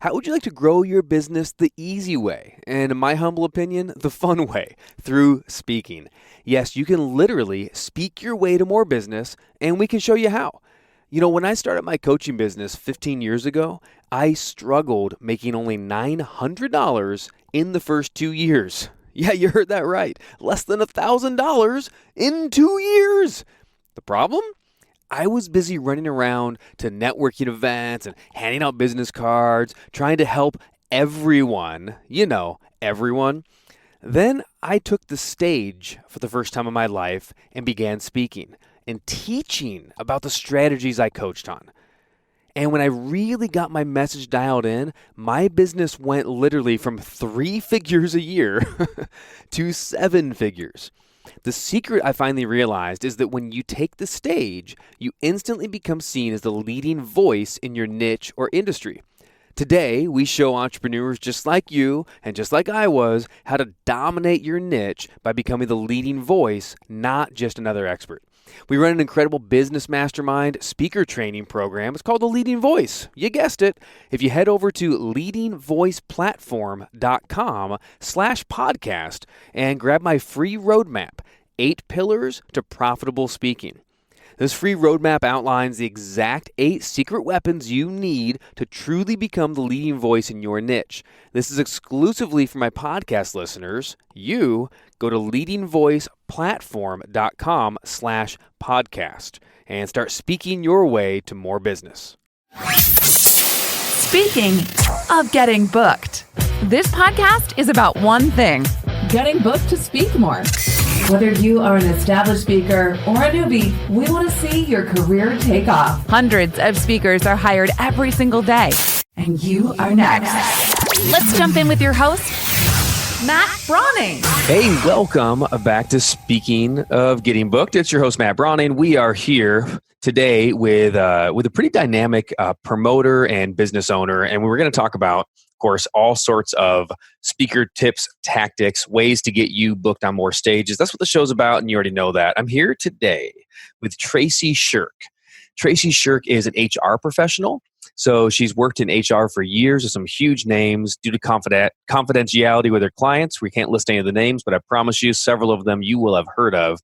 How would you like to grow your business the easy way? And in my humble opinion, the fun way, through speaking. Yes, you can literally speak your way to more business, and we can show you how. When I started my coaching business 15 years ago, I struggled making only $900 in the first 2 years. Yeah, you heard that right. Less than $1,000 in 2 years. The problem? I was busy running around to networking events and handing out business cards, trying to help everyone, everyone. Then I took the stage for the first time in my life and began speaking and teaching about the strategies I coached on. And when I really got my message dialed in, my business went literally from 3 figures a year to 7 figures. The secret I finally realized is that when you take the stage, you instantly become seen as the leading voice in your niche or industry. Today, we show entrepreneurs just like you and just like I was how to dominate your niche by becoming the leading voice, not just another expert. We run an incredible business mastermind speaker training program. It's called The Leading Voice. You guessed it. If you head over to leadingvoiceplatform.com/podcast and grab my free roadmap, 8 Pillars to Profitable Speaking. This free roadmap outlines the exact 8 secret weapons you need to truly become the leading voice in your niche. This is exclusively for my podcast listeners. You go to leadingvoiceplatform.com/podcast and start speaking your way to more business. Speaking of getting booked, this podcast is about one thing: getting booked to speak more. Whether you are an established speaker or a newbie, we want to see your career take off. Hundreds of speakers are hired every single day. And you are next. Let's jump in with your host, Matt Brawning. Hey, welcome back to Speaking of Getting Booked. It's your host, Matt Brawning. We are here today with a pretty dynamic promoter and business owner, and we're going to talk about, of course, all sorts of speaker tips, tactics, ways to get you booked on more stages. That's what the show's about, and you already know that. I'm here today with Traci Scherck. Traci Scherck is an HR professional. So she's worked in HR for years with some huge names. Due to confidentiality with her clients, we can't list any of the names, but I promise you several of them you will have heard of.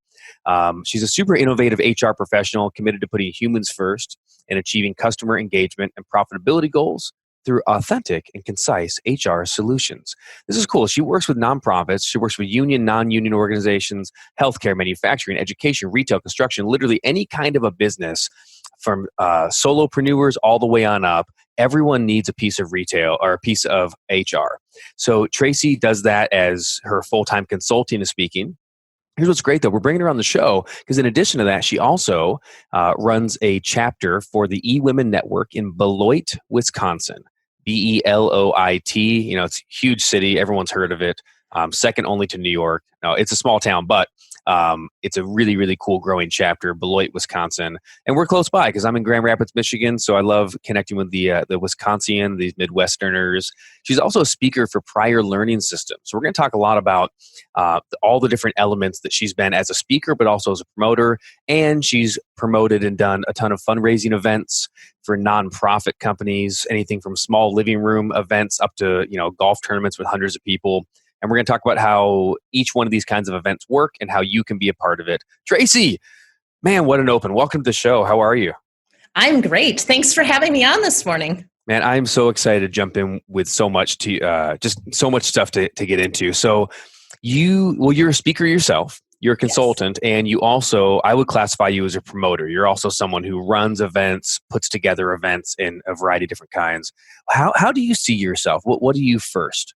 She's a super innovative HR professional committed to putting humans first and achieving customer engagement and profitability goals through authentic and concise HR solutions. This is cool. She works with nonprofits. She works with union, non-union organizations, healthcare, manufacturing, education, retail, construction, literally any kind of a business, from solopreneurs all the way on up. Everyone needs a piece of retail or a piece of HR. So Traci does that as her full-time consulting and speaking. Here's what's great, though. We're bringing her on the show because in addition to that, she also runs a chapter for the eWomen Network in Beloit, Wisconsin. Beloit. It's a huge city. Everyone's heard of it. Second only to New York. No, it's a small town, but it's a really, really cool growing chapter, Beloit, Wisconsin. And we're close by because I'm in Grand Rapids, Michigan. So I love connecting with the Wisconsin, these Midwesterners. She's also a speaker for Pryor Learning Systems. So we're going to talk a lot about all the different elements that she's been as a speaker, but also as a promoter. And she's promoted and done a ton of fundraising events for nonprofit companies, anything from small living room events up to, golf tournaments with hundreds of people. And we're going to talk about how each one of these kinds of events work and how you can be a part of it. Traci, man, what an open. Welcome to the show. How are you? I'm great. Thanks for having me on this morning. Man, I'm so excited to jump in with so much just so much stuff to get into. So you're a speaker yourself. You're a consultant, yes. And you also, I would classify you as a promoter. You're also someone who runs events, puts together events in a variety of different kinds. How do you see yourself? What do you first?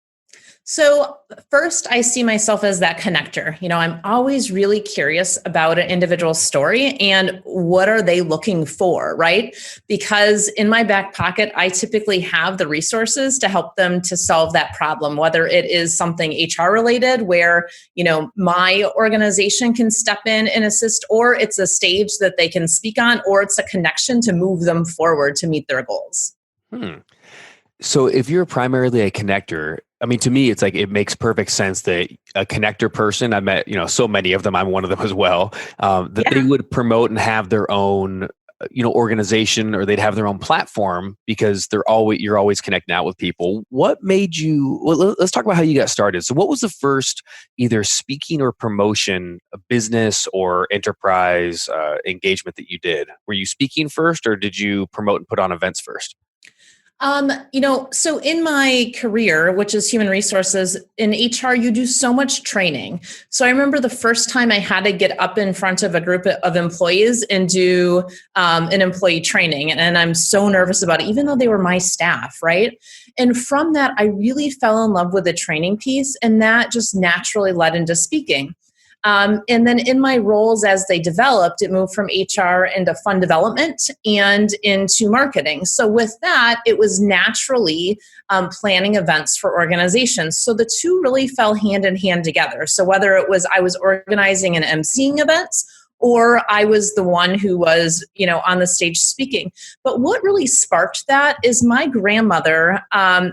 So first, I see myself as that connector. I'm always really curious about an individual's story and what are they looking for, right? Because in my back pocket, I typically have the resources to help them to solve that problem, whether it is something HR related where, my organization can step in and assist, or it's a stage that they can speak on, or it's a connection to move them forward to meet their goals. So if you're primarily a connector, to me, it's like it makes perfect sense that a connector person, I met, so many of them, I'm one of them as well, that they would promote and have their own organization, or they'd have their own platform because you're always connecting out with people. What made you? Well, let's talk about how you got started. So, what was the first either speaking or promotion, business or enterprise engagement that you did? Were you speaking first, or did you promote and put on events first? So in my career, which is human resources in HR, you do so much training. So I remember the first time I had to get up in front of a group of employees and do an employee training. And I'm so nervous about it, even though they were my staff, right? And from that, I really fell in love with the training piece, and that just naturally led into speaking. And then in my roles as they developed, it moved from HR into fund development and into marketing. So with that, it was naturally planning events for organizations. So the two really fell hand in hand together. So whether it was I was organizing and emceeing events, or I was the one who was, on the stage speaking. But what really sparked that is my grandmother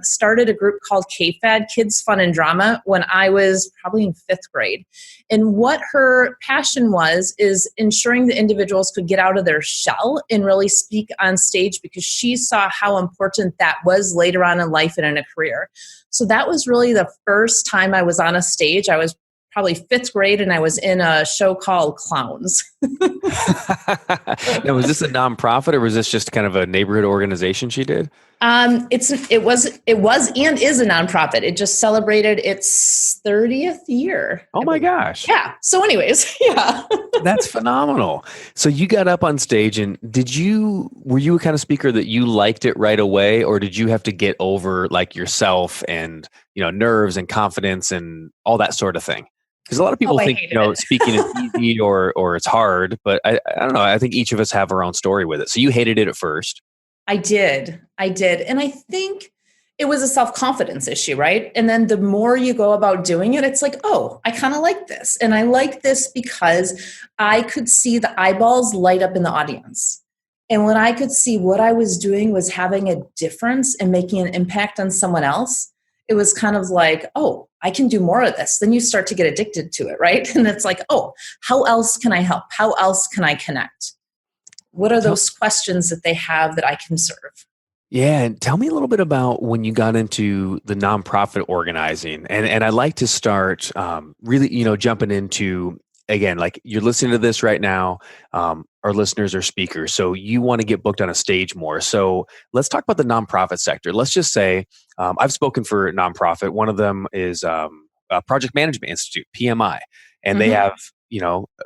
started a group called KFAD, Kids, Fun, and Drama, when I was probably in 5th grade. And what her passion was is ensuring the individuals could get out of their shell and really speak on stage, because she saw how important that was later on in life and in a career. So that was really the first time I was on a stage. I was probably 5th grade, and I was in a show called Clowns. Now, was this a nonprofit, or was this just kind of a neighborhood organization she did? It was and is a nonprofit. It just celebrated its 30th year. Oh my gosh. Yeah. So anyways, yeah. That's phenomenal. So you got up on stage, and were you a kind of speaker that you liked it right away, or did you have to get over like yourself and, nerves and confidence and all that sort of thing? Because a lot of people think, speaking is easy or it's hard, but I don't know. I think each of us have our own story with it. So you hated it at first. I did. And I think it was a self-confidence issue, right? And then the more you go about doing it, it's like, oh, I kind of like this. And I like this because I could see the eyeballs light up in the audience. And when I could see what I was doing was having a difference and making an impact on someone else, it was kind of like, oh, I can do more of this. Then you start to get addicted to it, right? And it's like, oh, how else can I help? How else can I connect? What are those questions that they have that I can serve? Yeah. And tell me a little bit about when you got into the nonprofit organizing. And I'd like to start really, jumping into, again, like you're listening to this right now. Our listeners are speakers, so you want to get booked on a stage more. So let's talk about the nonprofit sector. Let's just say I've spoken for a nonprofit. One of them is Project Management Institute, PMI, and they have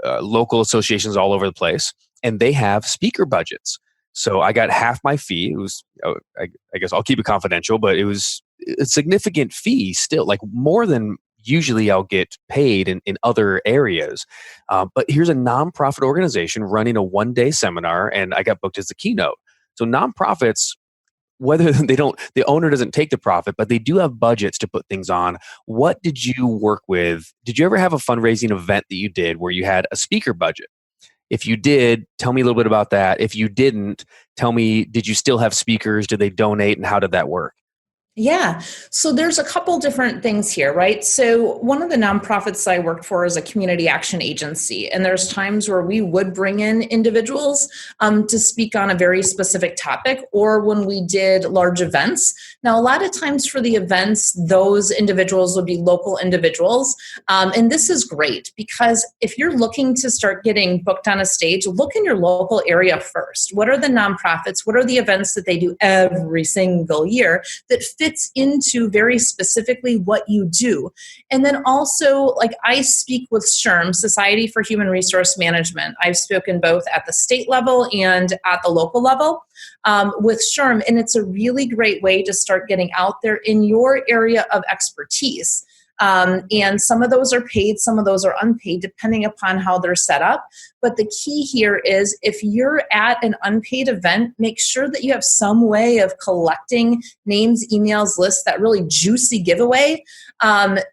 local associations all over the place, and they have speaker budgets. So I got half my fee. It was, I guess I'll keep it confidential, but it was a significant fee still, like more than usually I'll get paid in other areas. But here's a nonprofit organization running a one-day seminar, and I got booked as the keynote. So nonprofits, whether the owner doesn't take the profit, but they do have budgets to put things on. What did you work with? Did you ever have a fundraising event that you did where you had a speaker budget? If you did, tell me a little bit about that. If you didn't, tell me, did you still have speakers? Did they donate, and how did that work? Yeah. So there's a couple different things here, right? So one of the nonprofits I worked for is a community action agency. And there's times where we would bring in individuals to speak on a very specific topic, or when we did large events. Now, a lot of times for the events, those individuals would be local individuals. And this is great because if you're looking to start getting booked on a stage, look in your local area first. What are the nonprofits? What are the events that they do every single year that fits into very specifically what you do? And then also, like, I speak with SHRM, Society for Human Resource Management. I've spoken both at the state level and at the local level with SHRM, and it's a really great way to start getting out there in your area of expertise. And some of those are paid, some of those are unpaid, depending upon how they're set up. But the key here is if you're at an unpaid event, make sure that you have some way of collecting names, emails, lists, that really juicy giveaway,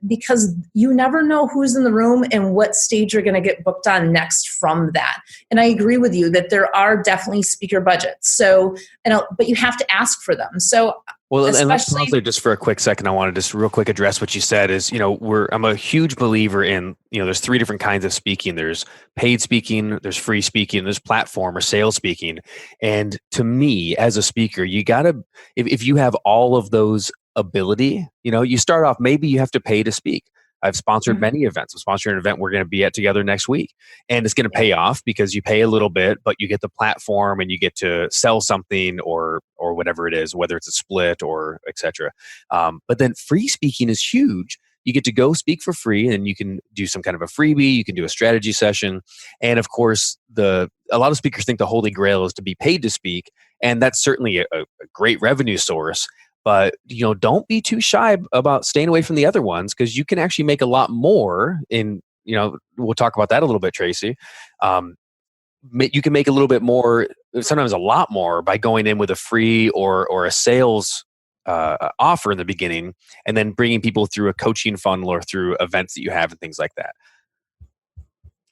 because you never know who's in the room and what stage you're going to get booked on next from that. And I agree with you that there are definitely speaker budgets. So, but you have to ask for them. So Well, and let's pause especially. there just for a quick second. I want to just real quick address what you said is, I'm a huge believer in, there's three different kinds of speaking. There's paid speaking, there's free speaking, there's platform or sales speaking. And to me, as a speaker, you gotta, if you have all of those ability, you start off, maybe you have to pay to speak. I've sponsored many events. I'm sponsoring an event we're going to be at together next week. And it's going to pay off because you pay a little bit, but you get the platform and you get to sell something or whatever it is, whether it's a split or et cetera. But then free speaking is huge. You get to go speak for free and you can do some kind of a freebie. You can do a strategy session. And of course, a lot of speakers think the holy grail is to be paid to speak. And that's certainly a great revenue source. But don't be too shy about staying away from the other ones because you can actually make a lot more. We'll talk about that a little bit, Traci. You can make a little bit more, sometimes a lot more, by going in with a free or a sales offer in the beginning, and then bringing people through a coaching funnel or through events that you have and things like that.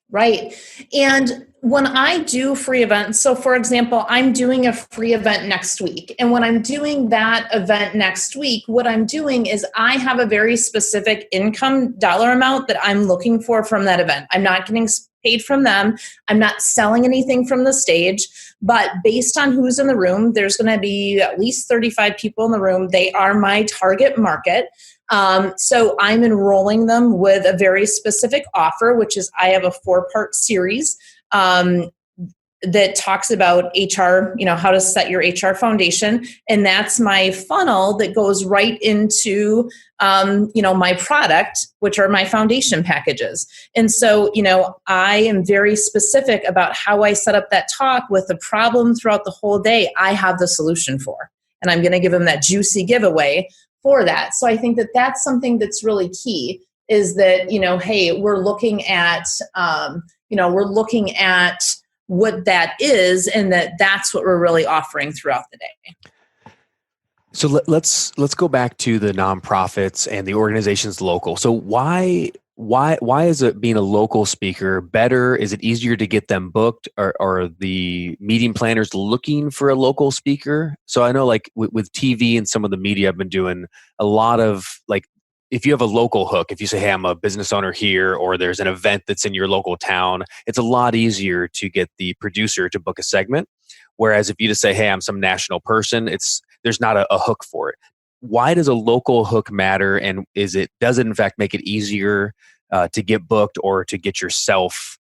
Right. And when I do free events, so for example, I'm doing a free event next week. And when I'm doing that event next week, what I'm doing is I have a very specific income dollar amount that I'm looking for from that event. I'm not getting paid from them. I'm not selling anything from the stage, but based on who's in the room, there's going to be at least 35 people in the room. They are my target market. So I'm enrolling them with a very specific offer, which is I have a 4-part series that talks about HR, how to set your HR foundation. And that's my funnel that goes right into, my product, which are my foundation packages. And so, I am very specific about how I set up that talk with the problem throughout the whole day. I have the solution for, and I'm going to give them that juicy giveaway for that. So I think that that's something that's really key is that, hey, we're looking at what that is and that's what we're really offering throughout the day. So let's go back to the nonprofits and the organizations local. So why is it being a local speaker better? Is it easier to get them booked? Or are the meeting planners looking for a local speaker? So I know like with TV and some of the media, I've been doing a lot of like, if you have a local hook, if you say, hey, I'm a business owner here, or there's an event that's in your local town, it's a lot easier to get the producer to book a segment. Whereas if you just say, hey, I'm some national person, there's not a hook for it. Why does a local hook matter? And does it in fact make it easier to get booked or to get yourself,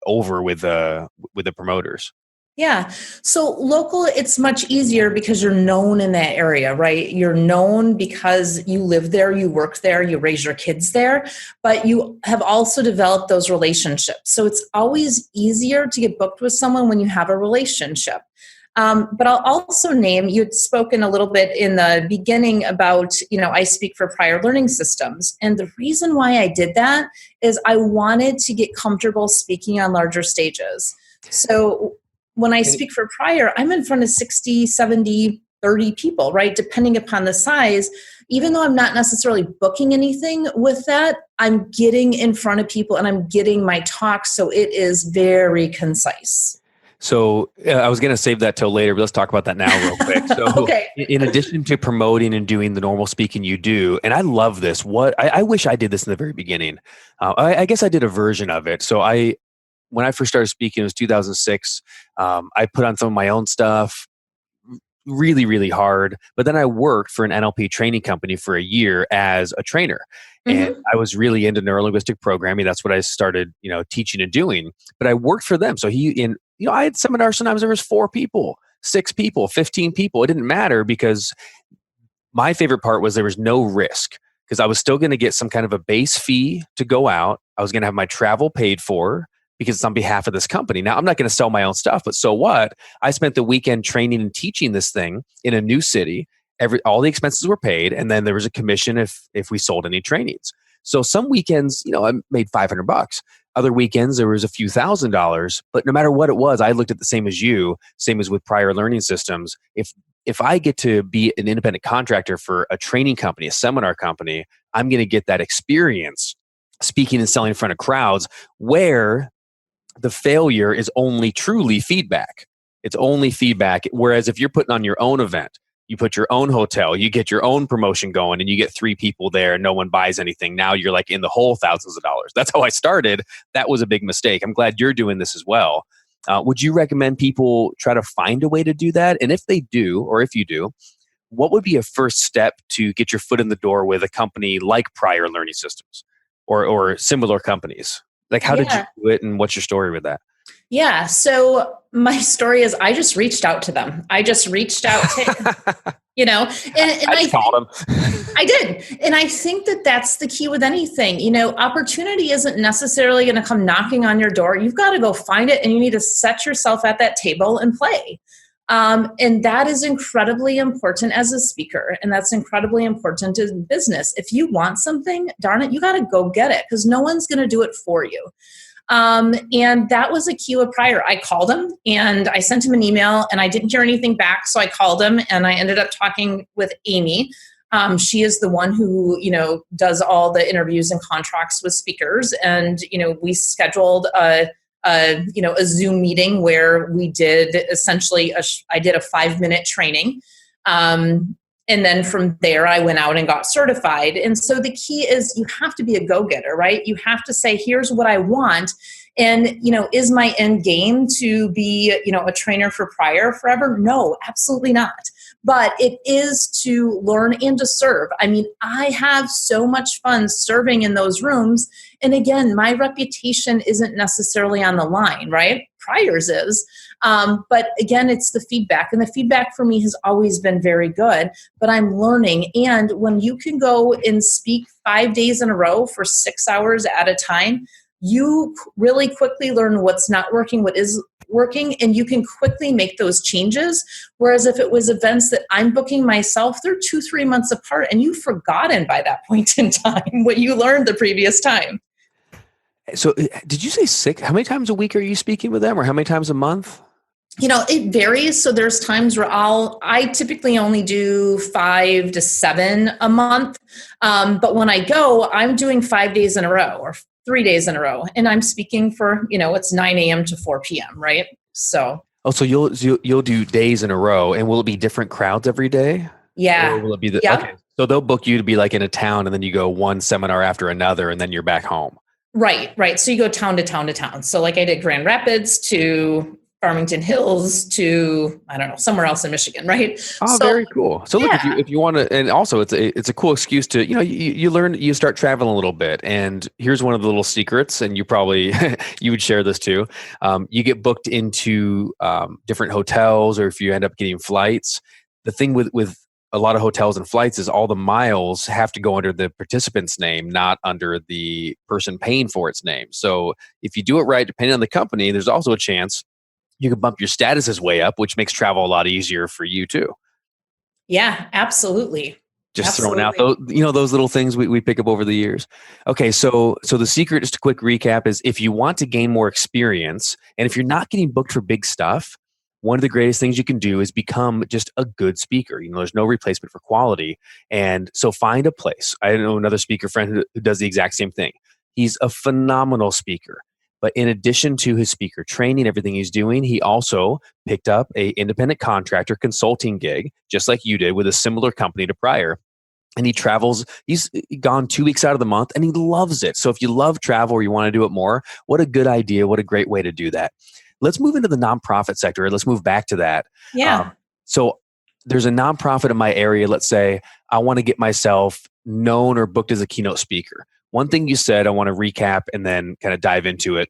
over with the promoters? Yeah. So local, it's much easier because you're known in that area, right? You're known because you live there, you work there, you raise your kids there, but you have also developed those relationships. So it's always easier to get booked with someone when you have a relationship. But I'll also name, you'd spoken a little bit in the beginning about, I speak for Pryor Learning Systems. And the reason why I did that is I wanted to get comfortable speaking on larger stages. So when I speak for Pryor, I'm in front of 60, 70, 30 people, right? Depending upon the size. Even though I'm not necessarily booking anything with that, I'm getting in front of people and I'm getting my talk. So it is very concise. So I was going to save that till later, but let's talk about that now real quick. So okay. In addition to promoting and doing the normal speaking you do, and I love this, I wish I did this in the very beginning. I guess I did a version of it. So when I first started speaking, it was 2006. I put on some of my own stuff, really, really hard. But then I worked for an NLP training company for a year as a trainer. And I was really into neurolinguistic programming. That's what I started, teaching and doing. But I worked for them. So I had seminars, sometimes there was 4 people, 6 people, 15 people. It didn't matter because my favorite part was there was no risk because I was still going to get some kind of a base fee to go out. I was going to have my travel paid for because it's on behalf of this company. Now, I'm not going to sell my own stuff, but so what? I spent the weekend training and teaching this thing in a new city. All the expenses were paid, and then there was a commission if we sold any trainings. So some weekends, I made $500. Other weekends, there was a few $1,000s. But no matter what it was, I looked at the same as you, same as with Pryor Learning Systems. If I get to be an independent contractor for a training company, a seminar company, I'm going to get that experience speaking and selling in front of crowds where the failure is only truly feedback. It's only feedback. Whereas if you're putting on your own event, you put your own hotel, you get your own promotion going, and you get 3 people there, no one buys anything. Now you're like in the whole thousands of dollars. That's how I started. That was a big mistake. I'm glad you're doing this as well. Would you recommend people try to find a way to do that? And if they do, or if you do, what would be a first step to get your foot in the door with a company like Pryor Learning Systems or similar companies? Like, how did you do it, and what's your story with that? Yeah. So my story is I just reached out to them. I just reached out to, and I called them. I did. And I think that that's the key with anything. Opportunity isn't necessarily going to come knocking on your door. You've got to go find it, and you need to set yourself at that table and play. And that is incredibly important as a speaker. And that's incredibly important in business. If you want something, darn it, you got to go get it, because no one's going to do it for you. And that was a key with Pryor. I called him and I sent him an email, and I didn't hear anything back. So I called him, and I ended up talking with Amy. She is the one who, does all the interviews and contracts with speakers. And, we scheduled a Zoom meeting where we did essentially, I did a 5-minute training. And then from there, I went out and got certified. And so the key is you have to be a go-getter, right? You have to say, here's what I want. And, is my end game to be, a trainer for Pryor forever? No, absolutely not. But it is to learn and to serve. I mean, I have so much fun serving in those rooms. And again, my reputation isn't necessarily on the line, right? Pryor's is. But again, it's the feedback. And the feedback for me has always been very good, but I'm learning. And when you can go and speak 5 days in a row for 6 hours at a time, you really quickly learn what's not working, what is working, and you can quickly make those changes. Whereas if it was events that I'm booking myself, they're 2-3 months apart, and you've forgotten by that point in time what you learned the previous time. So did you say 6? How many times a week are you speaking with them, or how many times a month? It varies. So there's times where I typically only do 5 to 7 a month. But when I go, I'm doing 5 days in a row or 3 days in a row. And I'm speaking for, it's 9 a.m. to 4 p.m. Right. So. Oh, so you'll do days in a row, and will it be different crowds every day? Yeah. Or will it be okay. So they'll book you to be like in a town, and then you go one seminar after another, and then you're back home. Right. So you go town to town to town. So like I did Grand Rapids to Farmington Hills to, I don't know, somewhere else in Michigan, right? Oh, so, very cool. So look, if you want to, and also it's a cool excuse to, you learn, you start traveling a little bit. And here's one of the little secrets, and you probably, you would share this too. You get booked into different hotels, or if you end up getting flights, the thing with a lot of hotels and flights is all the miles have to go under the participant's name, not under the person paying for its name. So if you do it right, depending on the company, there's also a chance you can bump your statuses way up, which makes travel a lot easier for you too. Yeah, absolutely. Just throwing out those little things we pick up over the years. Okay, so the secret, just a quick recap, is if you want to gain more experience, and if you're not getting booked for big stuff, one of the greatest things you can do is become just a good speaker. There's no replacement for quality. And so find a place. I know another speaker friend who does the exact same thing. He's a phenomenal speaker. But in addition to his speaker training, everything he's doing, he also picked up a independent contractor consulting gig, just like you did, with a similar company to Pryor. And he travels, he's gone 2 weeks out of the month, and he loves it. So if you love travel or you want to do it more, what a good idea. What a great way to do that. Let's move into the nonprofit sector. Let's move back to that. Yeah. So there's a nonprofit in my area. Let's say I want to get myself known or booked as a keynote speaker. One thing you said, I want to recap and then kind of dive into it.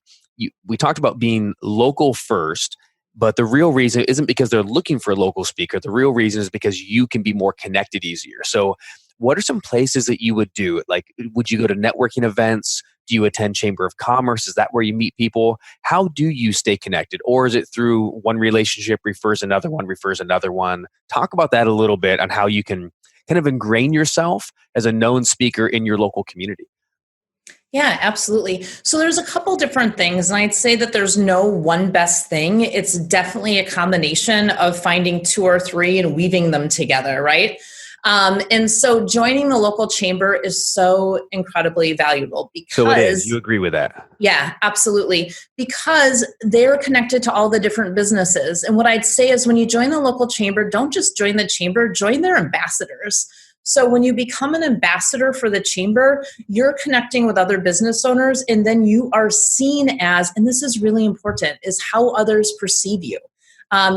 We talked about being local first, but the real reason isn't because they're looking for a local speaker. The real reason is because you can be more connected easier. So what are some places that you would do? Like, would you go to networking events? Do you attend Chamber of Commerce? Is that where you meet people? How do you stay connected? Or is it through one relationship refers another one? Talk about that a little bit on how you can kind of ingrain yourself as a known speaker in your local community. Yeah, absolutely. So there's a couple different things, and I'd say that there's no one best thing. It's definitely a combination of finding 2 or 3 and weaving them together, right? And so joining the local chamber is so incredibly valuable because... So it is. You agree with that? Yeah, absolutely. Because they're connected to all the different businesses. And what I'd say is when you join the local chamber, don't just join the chamber, join their ambassadors. So when you become an ambassador for the chamber, you're connecting with other business owners, and then you are seen as, and this is really important, is how others perceive you.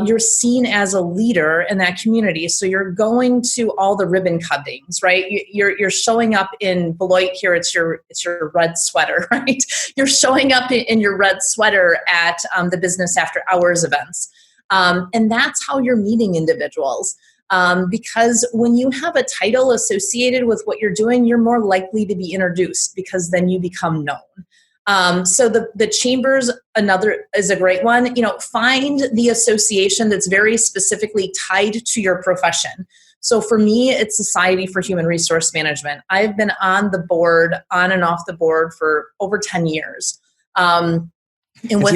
You're seen as a leader in that community. So you're going to all the ribbon cuttings, right? You're showing up in Beloit here. It's your red sweater, right? You're showing up in your red sweater at the business after hours events. And that's how you're meeting individuals. Because when you have a title associated with what you're doing, you're more likely to be introduced because then you become known. So the chambers, another is a great one. Find the association that's very specifically tied to your profession. So for me, it's Society for Human Resource Management. I've been on and off the board for over 10 years. And with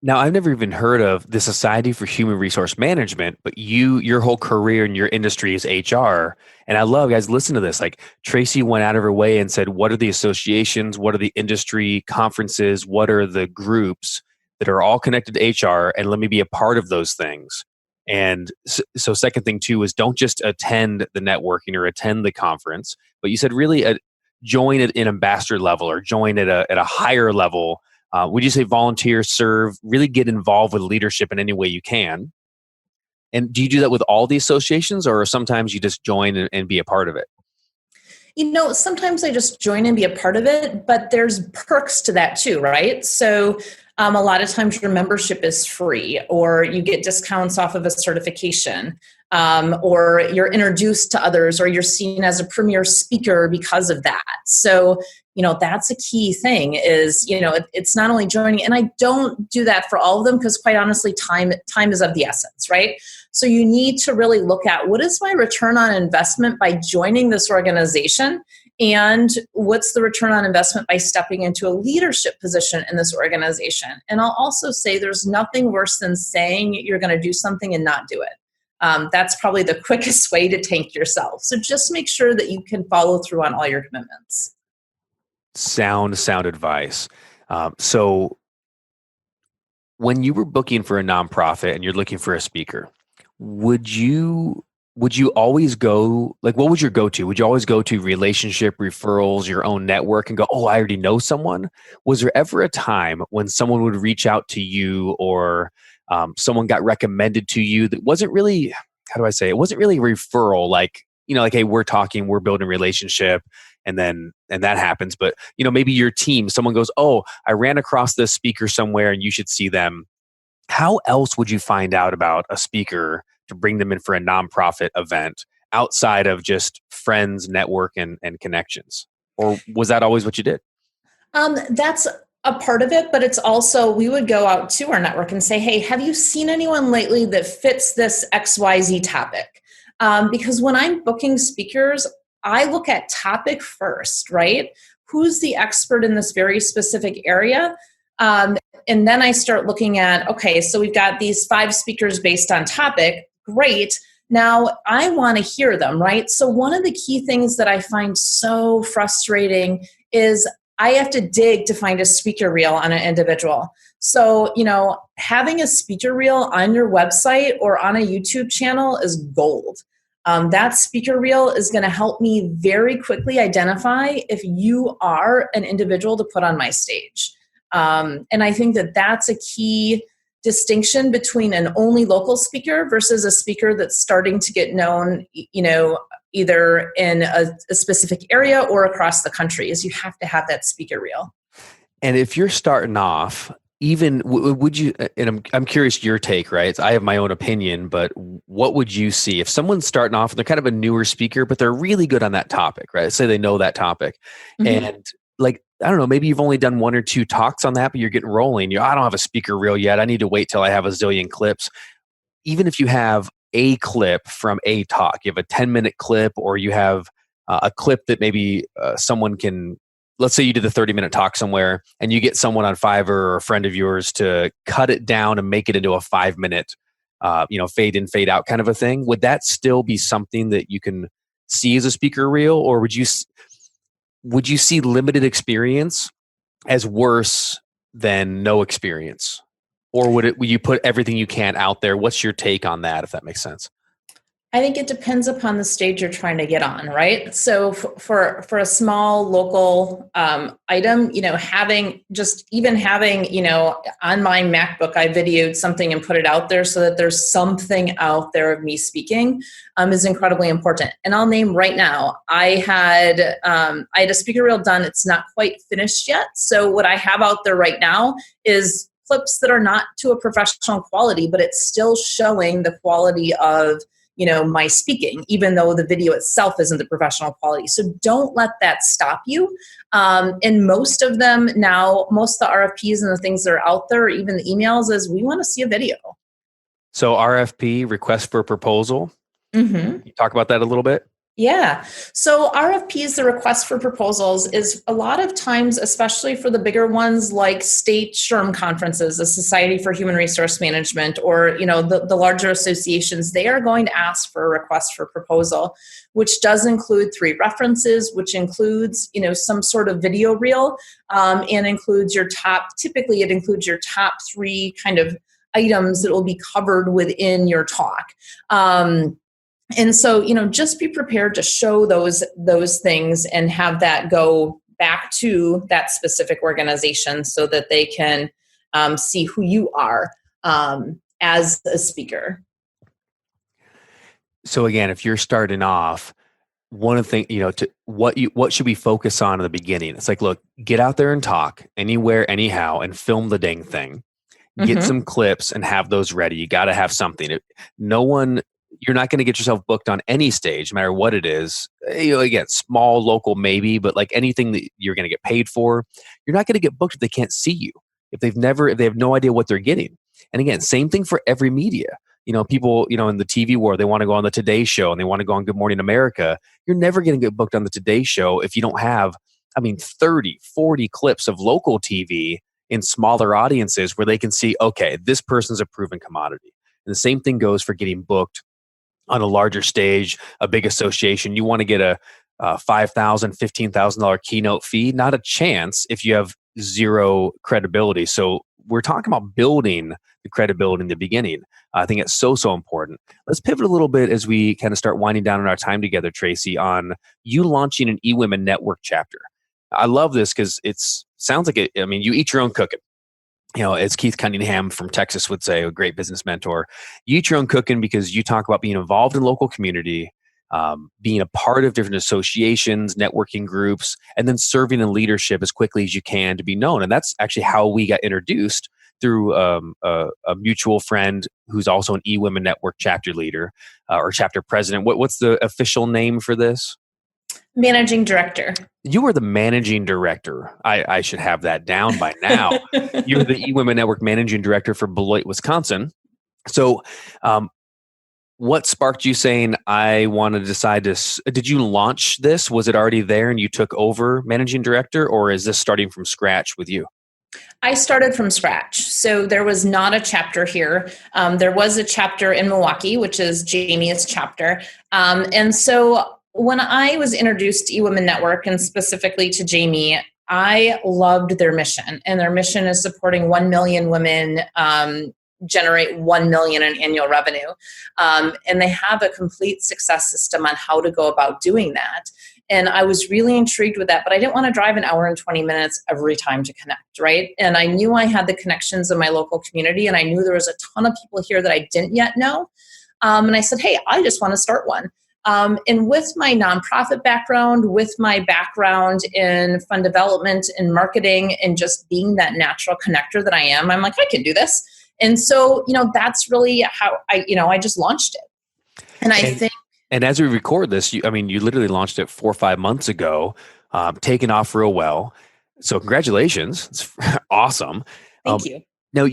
now I've never even heard of the Society for Human Resource Management, but your whole career in your industry is HR. And I love, guys, listen to this. Like Traci went out of her way and said, what are the associations? What are the industry conferences? What are the groups that are all connected to HR? And let me be a part of those things. And so second thing too is don't just attend the networking or attend the conference, but you said really join at an ambassador level or join at a higher level. Would you say volunteer, serve, really get involved with leadership in any way you can? And do you do that with all the associations, or sometimes you just join and be a part of it? Sometimes I just join and be a part of it, but there's perks to that too, right? So a lot of times your membership is free, or you get discounts off of a certification, or you're introduced to others, or you're seen as a premier speaker because of that. So that's a key thing is, it's not only joining, and I don't do that for all of them because quite honestly, time is of the essence, right? So you need to really look at what is my return on investment by joining this organization, and what's the return on investment by stepping into a leadership position in this organization. And I'll also say there's nothing worse than saying you're going to do something and not do it. That's probably the quickest way to tank yourself. So just make sure that you can follow through on all your commitments. Sound advice. So when you were booking for a nonprofit and you're looking for a speaker, would you always go, like, what was your go-to? Would you always go to relationship referrals, your own network, and go, oh, I already know someone? Was there ever a time when someone would reach out to you, or someone got recommended to you that wasn't really, how do I say, it wasn't really a referral, like, hey, we're talking, we're building a relationship, and that happens. But, maybe your team, someone goes, oh, I ran across this speaker somewhere and you should see them. How else would you find out about a speaker to bring them in for a nonprofit event outside of just friends, network, and connections? Or was that always what you did? That's a part of it, but it's also, we would go out to our network and say, hey, have you seen anyone lately that fits this XYZ topic? Because when I'm booking speakers, I look at topic first, right? Who's the expert in this very specific area? And then I start looking at, okay, so we've got these 5 speakers based on topic. Great. Now I want to hear them, right? So one of the key things that I find so frustrating is I have to dig to find a speaker reel on an individual. So, having a speaker reel on your website or on a YouTube channel is gold. That speaker reel is going to help me very quickly identify if you are an individual to put on my stage. And I think that that's a key distinction between an only local speaker versus a speaker that's starting to get known, either in a specific area or across the country, is you have to have that speaker reel. And if you're starting off, even would you, and I'm curious your take, right? I have my own opinion, but what would you see if someone's starting off and they're kind of a newer speaker, but they're really good on that topic, right? Say they know that topic. Mm-hmm. And like, I don't know, maybe you've only done 1 or 2 talks on that, but you're getting rolling. I don't have a speaker reel yet. I need to wait till I have a zillion clips. Even if you have a clip from a talk, you have a 10-minute clip, or you have a clip that maybe someone can, let's say you did the 30-minute talk somewhere and you get someone on Fiverr or a friend of yours to cut it down and make it into a 5-minute, fade in, fade out kind of a thing. Would that still be something that you can see as a speaker reel, or would you see limited experience as worse than no experience? Or would you put everything you can out there? What's your take on that, if that makes sense? I think it depends upon the stage you're trying to get on, right? So for a small local item, having on my MacBook, I videoed something and put it out there so that there's something out there of me speaking is incredibly important. And I'll name right now, I had a speaker reel done. It's not quite finished yet. So what I have out there right now is clips that are not to a professional quality, but it's still showing the quality of my speaking, even though the video itself isn't the professional quality. So don't let that stop you. And most of them now, most of the RFPs and the things that are out there, even the emails, is we want to see a video. So RFP, request for proposal. Mm-hmm. You talk about that a little bit? Yeah. So RFPs, the request for proposals, is a lot of times, especially for the bigger ones like state SHRM conferences, the Society for Human Resource Management, or the larger associations, they are going to ask for a request for proposal, which does include 3 references, which includes some sort of video reel, and includes typically it includes your top 3 kind of items that will be covered within your talk. And so, just be prepared to show those things and have that go back to that specific organization so that they can see who you are as a speaker. So again, if you're starting off, one of the things, what should we focus on in the beginning? It's like, look, get out there and talk anywhere, anyhow, and film the dang thing. Get some clips and have those ready. You got to have something. You're not going to get yourself booked on any stage, no matter what it is. Again, small, local, maybe, but like anything that you're going to get paid for, you're not going to get booked if they can't see you, if they have no idea what they're getting. And again, same thing for every media. People, in the TV world, they want to go on the Today Show and they want to go on Good Morning America. You're never going to get booked on the Today Show if you don't have, 30, 40 clips of local TV in smaller audiences where they can see, okay, this person's a proven commodity. And the same thing goes for getting booked on a larger stage, a big association. You want to get a $5,000, $15,000 keynote fee? Not a chance if you have zero credibility. So we're talking about building the credibility in the beginning. I think it's so important. Let's pivot a little bit as we kind of start winding down on our time together, Traci, on you launching an eWomen Network chapter. I love this because it sounds like you eat your own cooking. As Keith Cunningham from Texas would say, a great business mentor, you eat your own cooking because you talk about being involved in local community, being a part of different associations, networking groups, and then serving in leadership as quickly as you can to be known. And that's actually how we got introduced through a mutual friend who's also an eWomen Network chapter leader or chapter president. What's the official name for this? Managing director. You are the managing director. I should have that down by now. You're the eWomen Network managing director for Beloit, Wisconsin. So what sparked you saying, I want to decide this? Did you launch this? Was it already there and you took over managing director, or is this starting from scratch with you? I started from scratch. So there was not a chapter here. There was a chapter in Milwaukee, which is Jamie's chapter. And so when I was introduced to eWomen Network, and specifically to Jamie, I loved their mission. And their mission is supporting 1 million women generate 1 million in annual revenue. And they have a complete success system on how to go about doing that. And I was really intrigued with that, but I didn't want to drive an hour and 20 minutes every time to connect, right? And I knew I had the connections in my local community, and I knew there was a ton of people here that I didn't yet know. And I said, hey, I just want to start one. And with my nonprofit background, with my background in fund development and marketing, and just being that natural connector that I am, I'm like, I can do this. And so, that's really how I just launched it. And as we record this, you literally launched it 4 or 5 months ago, taken off real well. So congratulations. It's awesome. Thank you. Now,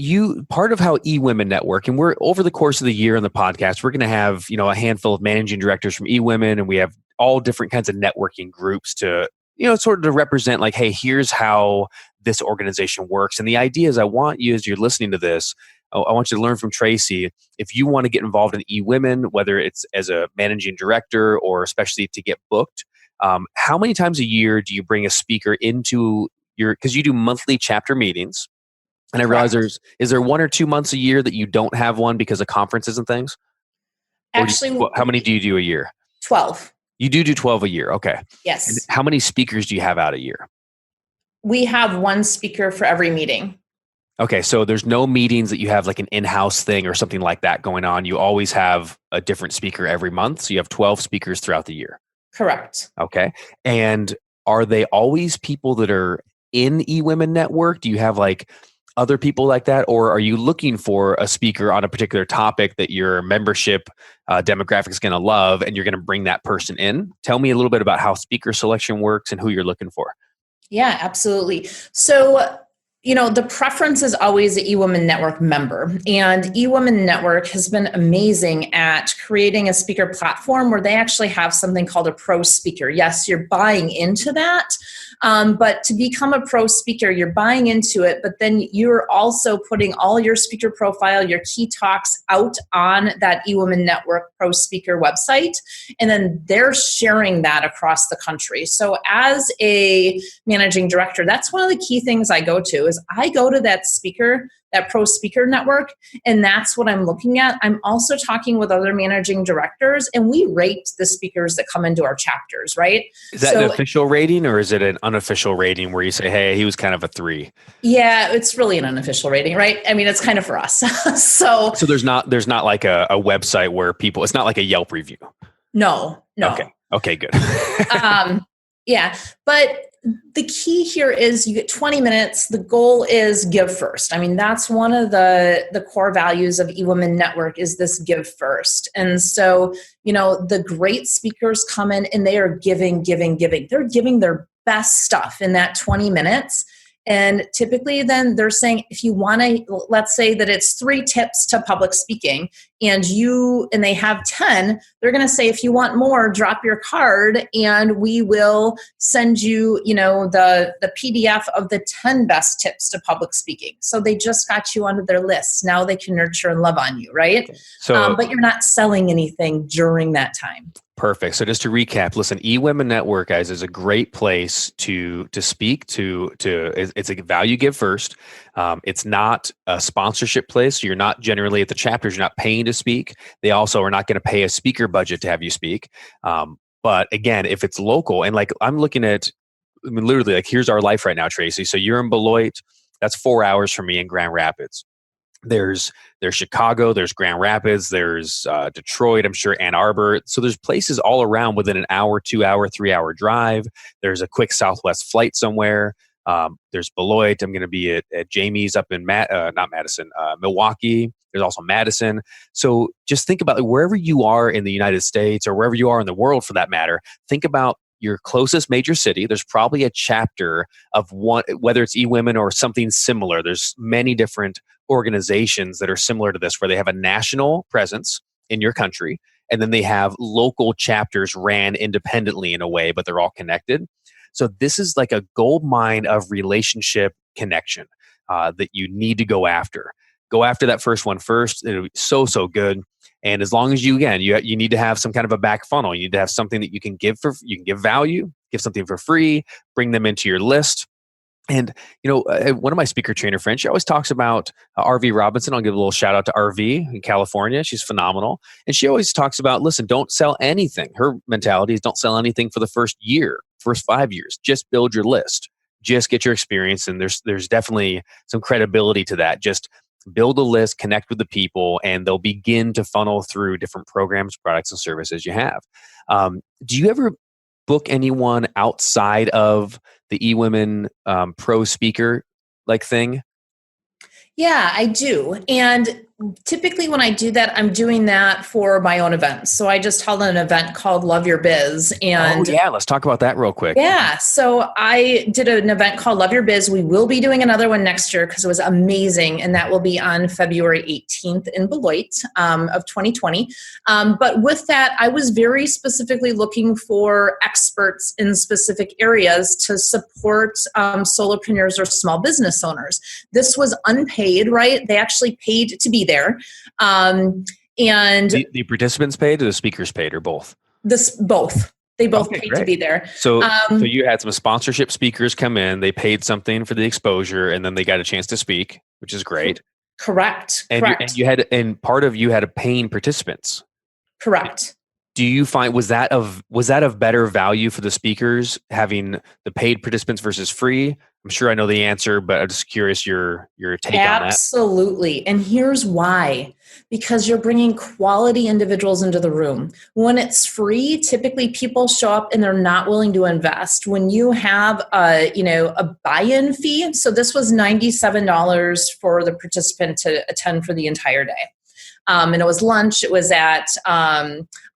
part of how eWomen Network, and we're over the course of the year on the podcast, we're going to have, a handful of managing directors from eWomen, and we have all different kinds of networking groups to, sort of to represent like, hey, here's how this organization works. And the idea is I want you, as you're listening to this, I want you to learn from Traci. If you want to get involved in eWomen, whether it's as a managing director or especially to get booked, how many times a year do you bring a speaker into because you do monthly chapter meetings? And I realize Correct. is there 1 or 2 months a year that you don't have one because of conferences and things? Or Actually, how many do you do a year? 12. You do 12 a year. Okay. And Yes. how many speakers do you have out a year? We have one speaker for every meeting. Okay. So there's no meetings that you have like an in-house thing or something like that going on. You always have a different speaker every month. So you have 12 speakers throughout the year. Correct. Okay. And are they always people that are in eWomen Network? Do you have like other people like that? Or are you looking for a speaker on a particular topic that your membership demographic is going to love and you're going to bring that person in? Tell me a little bit about how speaker selection works and who you're looking for. Yeah, absolutely. So, the preference is always the eWomen Network member. And eWomen Network has been amazing at creating a speaker platform where they actually have something called a pro speaker. Yes, you're buying into that. But to become a pro speaker, you're buying into it, but then you're also putting all your speaker profile, your key talks out on that eWomen Network pro speaker website. And then they're sharing that across the country. So as a managing director, that's one of the key things I go to is I go to that pro speaker network, and that's what I'm looking at. I'm also talking with other managing directors, and we rate the speakers that come into our chapters, right? Is that an official rating or is it an unofficial rating where you say, hey, he was kind of a 3? Yeah, it's really an unofficial rating, right? I mean, it's kind of for us. So there's not like a website where it's not like a Yelp review. No. Okay, good. Yeah, but the key here is you get 20 minutes. The goal is give first. I mean, that's one of the core values of eWomen Network is this give first. And so, the great speakers come in and they are giving. They're giving their best stuff in that 20 minutes. And typically then they're saying, if you want to, let's say that it's 3 tips to public speaking and they have 10, they're going to say, if you want more, drop your card and we will send you, the PDF of the 10 best tips to public speaking. So they just got you onto their list. Now they can nurture and love on you, right? Okay. So, but you're not selling anything during that time. Perfect. So just to recap, listen, eWomen Network, guys, is a great place to speak to. It's a value give first. It's not a sponsorship place. So you're not generally at the chapters. You're not paying to speak. They also are not going to pay a speaker budget to have you speak. But again, if it's local and like I'm looking at, literally like here's our life right now, Traci. So you're in Beloit. That's 4 hours from me in Grand Rapids. There's Chicago, there's Grand Rapids, there's Detroit, I'm sure Ann Arbor. So there's places all around within an hour, 2 hour, 3 hour drive. There's a quick Southwest flight somewhere. There's Beloit. I'm going to be at Jamie's up in Milwaukee. There's also Madison. So just think about wherever you are in the United States or wherever you are in the world for that matter, think about your closest major city. There's probably a chapter of one, whether it's eWomen or something similar. There's many different organizations that are similar to this where they have a national presence in your country and then they have local chapters ran independently in a way, but they're all connected. So this is like a gold mine of relationship connection that you need to go after. Go after that first one first. It'll be so good. And as long as you need to have some kind of a back funnel. You need to have something that you can give value, give something for free, bring them into your list. And, one of my speaker trainer friends, she always talks about RV Robinson. I'll give a little shout out to RV in California. She's phenomenal. And she always talks about, listen, don't sell anything. Her mentality is don't sell anything for the first 5 years. Just build your list. Just get your experience. And there's definitely some credibility to that. Just build a list, connect with the people, and they'll begin to funnel through different programs, products, and services you have. Do you ever book anyone outside of the eWomen pro speaker like thing? Yeah, I do. And typically when I do that, I'm doing that for my own events. So I just held an event called Love Your Biz. And let's talk about that real quick. yeah, so I did an event called Love Your Biz. We will be doing another one next year because it was amazing. And that will be on February 18th in Beloit of 2020. But with that, I was very specifically looking for experts in specific areas to support solopreneurs or small business owners. This was unpaid, right? They actually paid to be there. And the participants paid or the speakers paid or both? Both. They both paid to be there. So you had some sponsorship speakers come in, they paid something for the exposure, and then they got a chance to speak, which is great. Correct. And you had paying participants. Correct. Do you find was that of better value for the speakers having the paid participants versus free? I'm sure I know the answer, but I'm just curious your take on that. Absolutely. And here's why. Because you're bringing quality individuals into the room. When it's free, typically people show up and they're not willing to invest. When you have a buy-in fee, so this was $97 for the participant to attend for the entire day. And it was lunch. It was at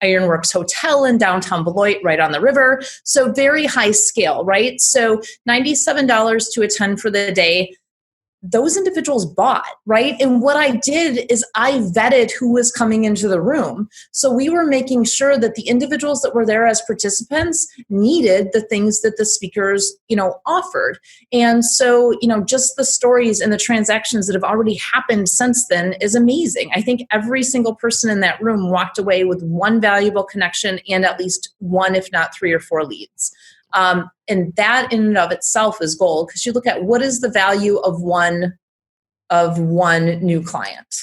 Ironworks Hotel in downtown Beloit, right on the river. So very high scale, right? So $97 to attend for the day. Those individuals bought, right? And what I did is I vetted who was coming into the room. So we were making sure that the individuals that were there as participants needed the things that the speakers, offered. And so, just the stories and the transactions that have already happened since then is amazing. I think every single person in that room walked away with one valuable connection and at least one, if not 3 or 4 leads. And that in and of itself is gold, because you look at what is the value of one new client.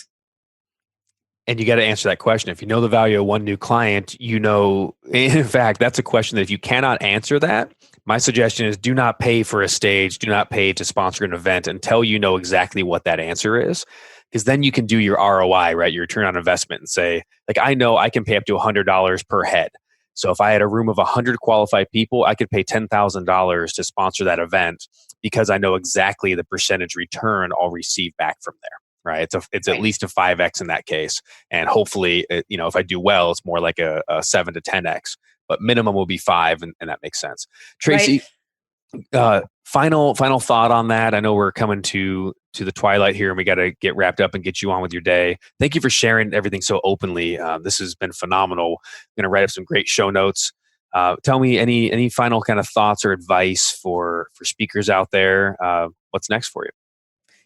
And you got to answer that question. If you know the value of one new client, in fact, that's a question that if you cannot answer that, my suggestion is do not pay for a stage, do not pay to sponsor an event until you know exactly what that answer is. Because then you can do your ROI, right? Your return on investment, and say, I know I can pay up to $100 per head. So if I had a room of 100 qualified people, I could pay $10,000 to sponsor that event because I know exactly the percentage return I'll receive back from there, right? It's at least a 5X in that case. And hopefully, if I do well, it's more like a 7 to 10X, but minimum will be 5, and that makes sense. Traci, final thought on that. I know we're coming to the twilight here and we got to get wrapped up and get you on with your day. Thank you for sharing everything so openly. This has been phenomenal. I'm going to write up some great show notes. Tell me any final kind of thoughts or advice for speakers out there. What's next for you?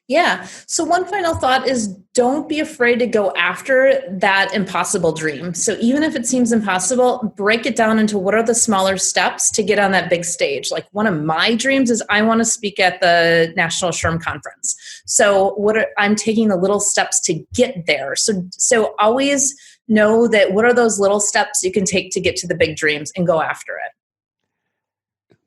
Yeah. So one final thought is don't be afraid to go after that impossible dream. So even if it seems impossible, break it down into what are the smaller steps to get on that big stage. Like one of my dreams is I want to speak at the National SHRM Conference. So I'm taking the little steps to get there. So always know that what are those little steps you can take to get to the big dreams and go after it.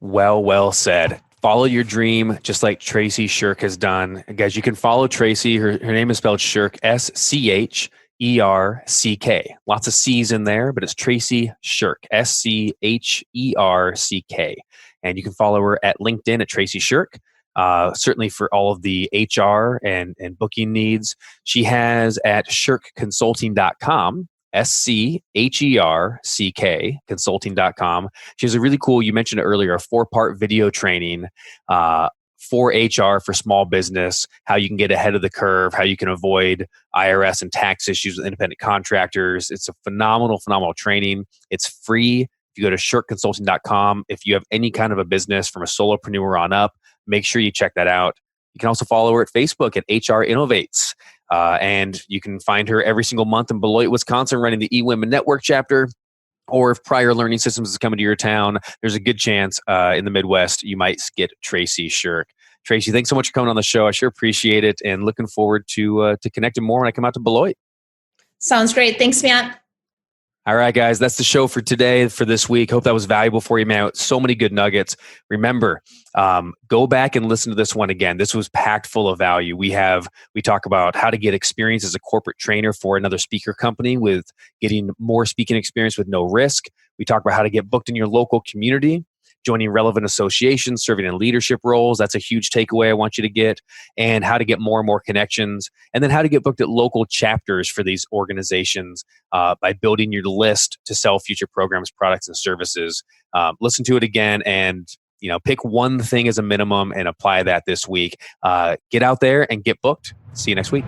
Well said. Follow your dream, just like Traci Scherck has done. And guys, you can follow Traci. Her name is spelled Scherck, Schерck. Lots of C's in there, but it's Traci Scherck, Schерck. And you can follow her at LinkedIn at Traci Scherck. Certainly for all of the HR and booking needs. She has at scherckconsulting.com. SCHERCK consulting.com. She has a really cool, you mentioned it earlier, a 4-part video training for HR, for small business, how you can get ahead of the curve, how you can avoid IRS and tax issues with independent contractors. It's a phenomenal training. It's free. If you go to scherckconsulting.com, if you have any kind of a business from a solopreneur on up, make sure you check that out. You can also follow her at Facebook at HR Innovates. And you can find her every single month in Beloit, Wisconsin, running the eWomen Network chapter. Or if Pryor Learning Systems is coming to your town, there's a good chance in the Midwest you might get Traci Scherck. Traci, thanks so much for coming on the show. I sure appreciate it, and looking forward to connecting more when I come out to Beloit. Sounds great. Thanks, Matt. All right, guys, that's the show for today, for this week. Hope that was valuable for you, man. So many good nuggets. Remember, go back and listen to this one again. This was packed full of value. We talk about how to get experience as a corporate trainer for another speaker company with getting more speaking experience with no risk. We talk about how to get booked in your local community. joining relevant associations, serving in leadership roles. That's a huge takeaway I want you to get. And how to get more and more connections. And then how to get booked at local chapters for these organizations by building your list to sell future programs, products, and services. Listen to it again and pick one thing as a minimum and apply that this week. Get out there and get booked. See you next week.